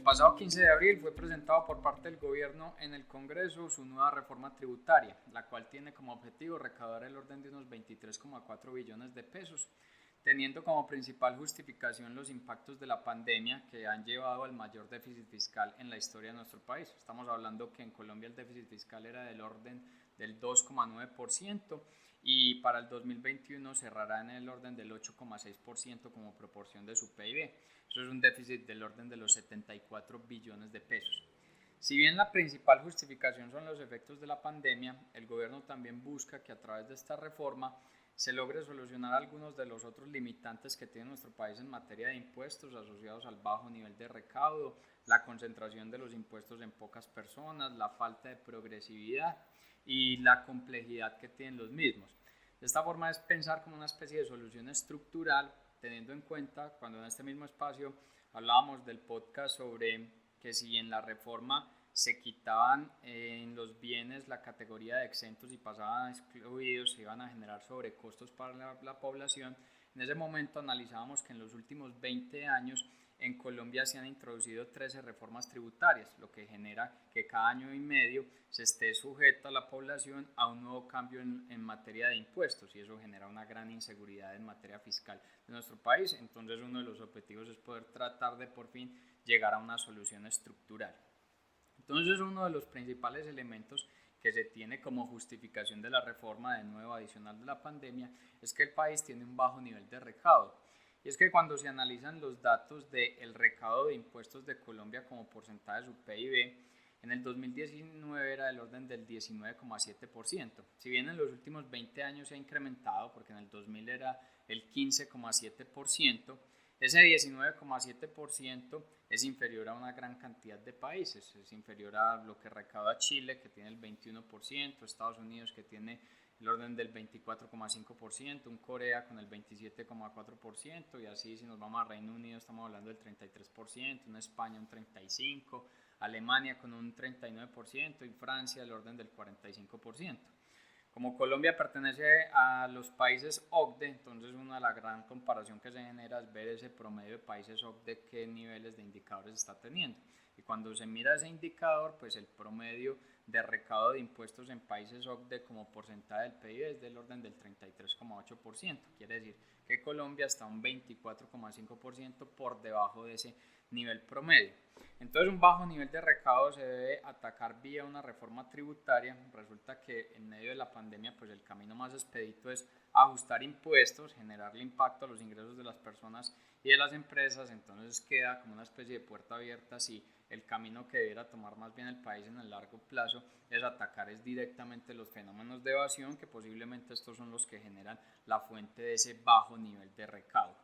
pasado 15 de abril fue presentado por parte del gobierno en el Congreso su nueva reforma tributaria, la cual tiene como objetivo recaudar el orden de unos 23,4 billones de pesos, teniendo como principal justificación los impactos de la pandemia que han llevado al mayor déficit fiscal en la historia de nuestro país. Estamos hablando que en Colombia el déficit fiscal era del orden del 2,9% y para el 2021 cerrará en el orden del 8,6% como proporción de su PIB. Eso es un déficit del orden de los 74 billones de pesos. Si bien la principal justificación son los efectos de la pandemia, el gobierno también busca que a través de esta reforma se logre solucionar algunos de los otros limitantes que tiene nuestro país en materia de impuestos asociados al bajo nivel de recaudo, la concentración de los impuestos en pocas personas, la falta de progresividad y la complejidad que tienen los mismos. De esta forma es pensar como una especie de solución estructural, teniendo en cuenta cuando en este mismo espacio hablábamos del podcast sobre que si en la reforma se quitaban en los bienes la categoría de exentos y pasaban a excluidos, se iban a generar sobrecostos para la población. En ese momento analizábamos que en los últimos 20 años en Colombia se han introducido 13 reformas tributarias, lo que genera que cada año y medio se esté sujeta la población a un nuevo cambio en materia de impuestos, y eso genera una gran inseguridad en materia fiscal de nuestro país. Entonces uno de los objetivos es poder tratar de por fin llegar a una solución estructural. Entonces uno de los principales elementos que se tiene como justificación de la reforma, de nuevo adicional de la pandemia, es que el país tiene un bajo nivel de recaudo. Y es que cuando se analizan los datos del recaudo de impuestos de Colombia como porcentaje de su PIB, en el 2019 era del orden del 19,7%. Si bien en los últimos 20 años se ha incrementado, porque en el 2000 era el 15,7%, ese 19,7% es inferior a una gran cantidad de países, es inferior a lo que recauda Chile, que tiene el 21%, Estados Unidos, que tiene el orden del 24,5%, un Corea con el 27,4%, y así si nos vamos a Reino Unido estamos hablando del 33%, una España un 35%, Alemania con un 39% y Francia el orden del 45%. Como Colombia pertenece a los países OCDE, entonces una de las gran comparación que se genera es ver ese promedio de países OCDE qué niveles de indicadores está teniendo. Y cuando se mira ese indicador, pues el promedio de recaudo de impuestos en países OCDE como porcentaje del PIB es del orden del 33,8%. Quiere decir que Colombia está un 24,5% por debajo de ese nivel promedio. Entonces un bajo nivel de recaudo se debe atacar vía una reforma tributaria. Resulta que en medio de la pandemia pues el camino más expedito es ajustar impuestos, generarle impacto a los ingresos de las personas y de las empresas. Entonces queda como una especie de puerta abierta si el camino que debiera tomar más bien el país en el largo plazo es atacar directamente los fenómenos de evasión, que posiblemente estos son los que generan la fuente de ese bajo nivel de recaudo.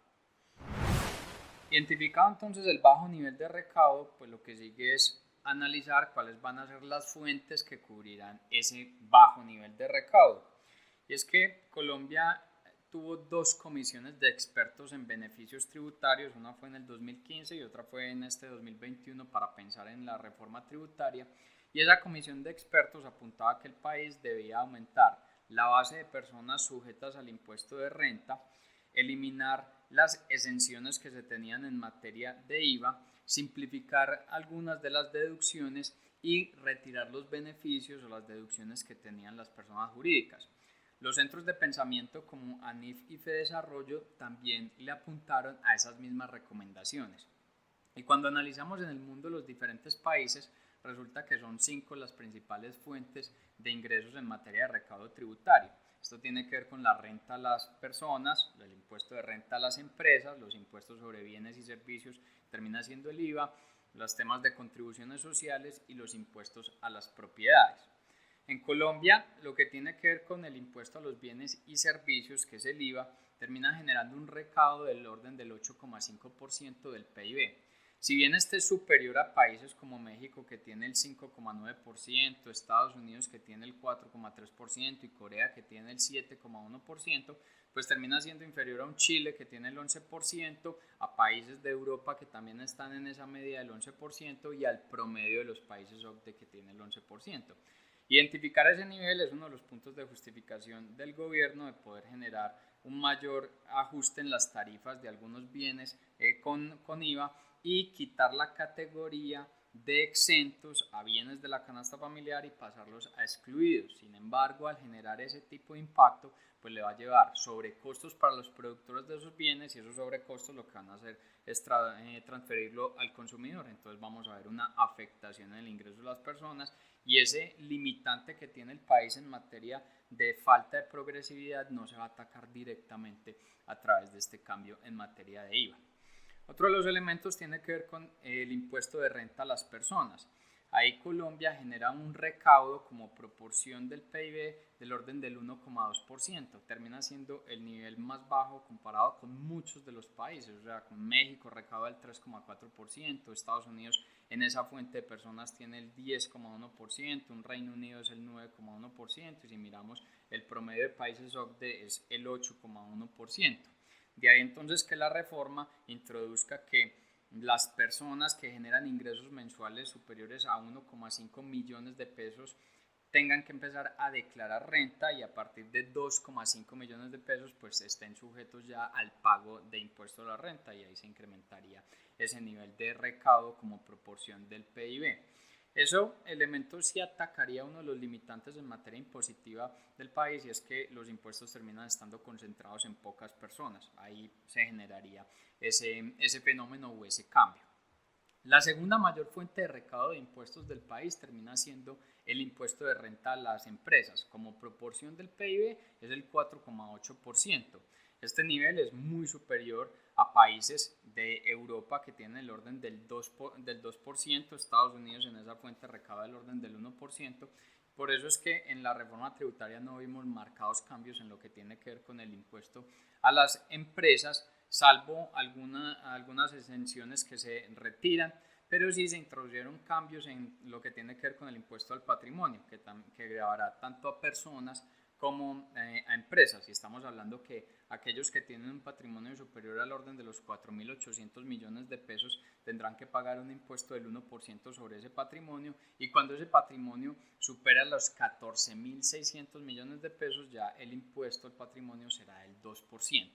Identificado entonces el bajo nivel de recaudo, pues lo que sigue es analizar cuáles van a ser las fuentes que cubrirán ese bajo nivel de recaudo. Y es que Colombia tuvo dos comisiones de expertos en beneficios tributarios, una fue en el 2015 y otra fue en este 2021 para pensar en la reforma tributaria, y esa comisión de expertos apuntaba que el país debía aumentar la base de personas sujetas al impuesto de renta, eliminar las exenciones que se tenían en materia de IVA, simplificar algunas de las deducciones y retirar los beneficios o las deducciones que tenían las personas jurídicas. Los centros de pensamiento como ANIF y FEDesarrollo también le apuntaron a esas mismas recomendaciones. Y cuando analizamos en el mundo los diferentes países, resulta que son 5 las principales fuentes de ingresos en materia de recaudo tributario. Esto tiene que ver con la renta a las personas, el impuesto de renta a las empresas, los impuestos sobre bienes y servicios, termina siendo el IVA, los temas de contribuciones sociales y los impuestos a las propiedades. En Colombia, lo que tiene que ver con el impuesto a los bienes y servicios, que es el IVA, termina generando un recaudo del orden del 8,5% del PIB. Si bien este es superior a países como México, que tiene el 5,9%, Estados Unidos, que tiene el 4,3%, y Corea, que tiene el 7,1%, pues termina siendo inferior a un Chile, que tiene el 11%, a países de Europa que también están en esa media del 11%, y al promedio de los países OCDE, que tiene el 11%. Identificar ese nivel es uno de los puntos de justificación del gobierno de poder generar un mayor ajuste en las tarifas de algunos bienes con IVA y quitar la categoría de exentos a bienes de la canasta familiar y pasarlos a excluidos. Sin embargo, al generar ese tipo de impacto, pues le va a llevar sobrecostos para los productores de esos bienes y esos sobrecostos lo que van a hacer es transferirlo al consumidor. Entonces vamos a ver una afectación en el ingreso de las personas y ese limitante que tiene el país en materia de falta de progresividad no se va a atacar directamente a través de este cambio en materia de IVA. Otro de los elementos tiene que ver con el impuesto de renta a las personas. Ahí Colombia genera un recaudo como proporción del PIB del orden del 1,2%. Termina siendo el nivel más bajo comparado con muchos de los países. O sea, con México recauda el 3,4%, Estados Unidos en esa fuente de personas tiene el 10,1%, un Reino Unido es el 9,1% y si miramos el promedio de países OCDE es el 8,1%. De ahí entonces que la reforma introduzca que las personas que generan ingresos mensuales superiores a 1,5 millones de pesos tengan que empezar a declarar renta y a partir de 2,5 millones de pesos pues estén sujetos ya al pago de impuesto a la renta y ahí se incrementaría ese nivel de recaudo como proporción del PIB. Eso elemento sí atacaría uno de los limitantes en materia impositiva del país y es que los impuestos terminan estando concentrados en pocas personas. Ahí se generaría ese fenómeno o ese cambio. La segunda mayor fuente de recaudo de impuestos del país termina siendo el impuesto de renta a las empresas. Como proporción del PIB es el 4,8%. Este nivel es muy superior a países de Europa que tienen el orden del 2%, Estados Unidos en esa fuente recauda el orden del 1%. Por eso es que en la reforma tributaria no vimos marcados cambios en lo que tiene que ver con el impuesto a las empresas, salvo algunas exenciones que se retiran, pero sí se introdujeron cambios en lo que tiene que ver con el impuesto al patrimonio, que gravará tanto a personas como a empresas. Y estamos hablando que aquellos que tienen un patrimonio superior al orden de los 4.800 millones de pesos tendrán que pagar un impuesto del 1% sobre ese patrimonio y cuando ese patrimonio supera los 14.600 millones de pesos ya el impuesto al patrimonio será del 2%.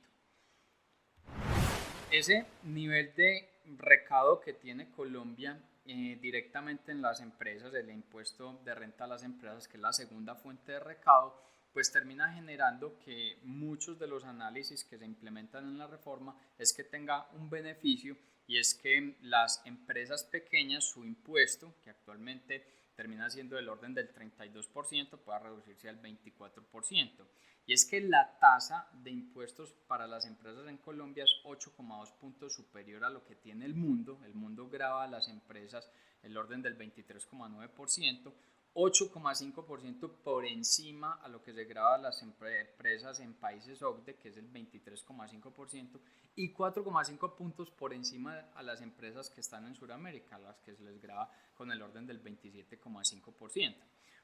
Ese nivel de recaudo que tiene Colombia directamente en las empresas, el impuesto de renta a las empresas, que es la segunda fuente de recaudo, pues termina generando que muchos de los análisis que se implementan en la reforma es que tenga un beneficio y es que las empresas pequeñas, su impuesto, que actualmente termina siendo del orden del 32%, pueda reducirse al 24%. Y es que la tasa de impuestos para las empresas en Colombia es 8,2 puntos superior a lo que tiene el mundo. El mundo grava a las empresas el orden del 23,9%, 8,5% por encima a lo que se grava a las empresas en países OCDE, que es el 23,5%, y 4,5 puntos por encima a las empresas que están en Sudamérica, a las que se les grava con el orden del 27,5%.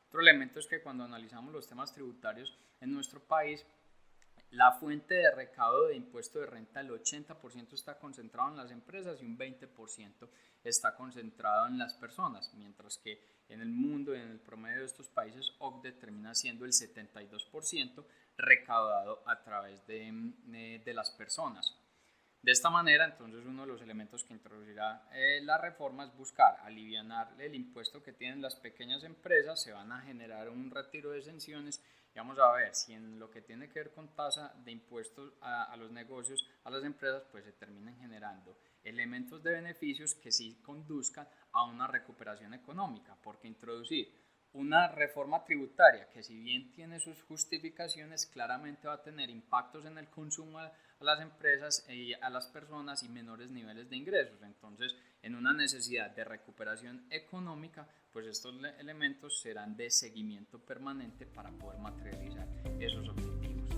Otro elemento es que cuando analizamos los temas tributarios en nuestro país, la fuente de recaudo de impuesto de renta, el 80% está concentrado en las empresas y un 20% está concentrado en las personas, mientras que en el mundo y en el promedio de estos países OCDE termina siendo el 72% recaudado a través de las personas. De esta manera, entonces, uno de los elementos que introducirá la reforma es buscar alivianar el impuesto que tienen las pequeñas empresas, se van a generar un retiro de exenciones y vamos a ver si en lo que tiene que ver con tasa de impuestos a los negocios, a las empresas, pues se terminan generando elementos de beneficios que sí conduzcan a una recuperación económica, porque introducir una reforma tributaria que si bien tiene sus justificaciones, claramente va a tener impactos en el consumo a las empresas y a las personas y menores niveles de ingresos. Entonces, en una necesidad de recuperación económica, pues estos elementos serán de seguimiento permanente para poder materializar esos objetivos.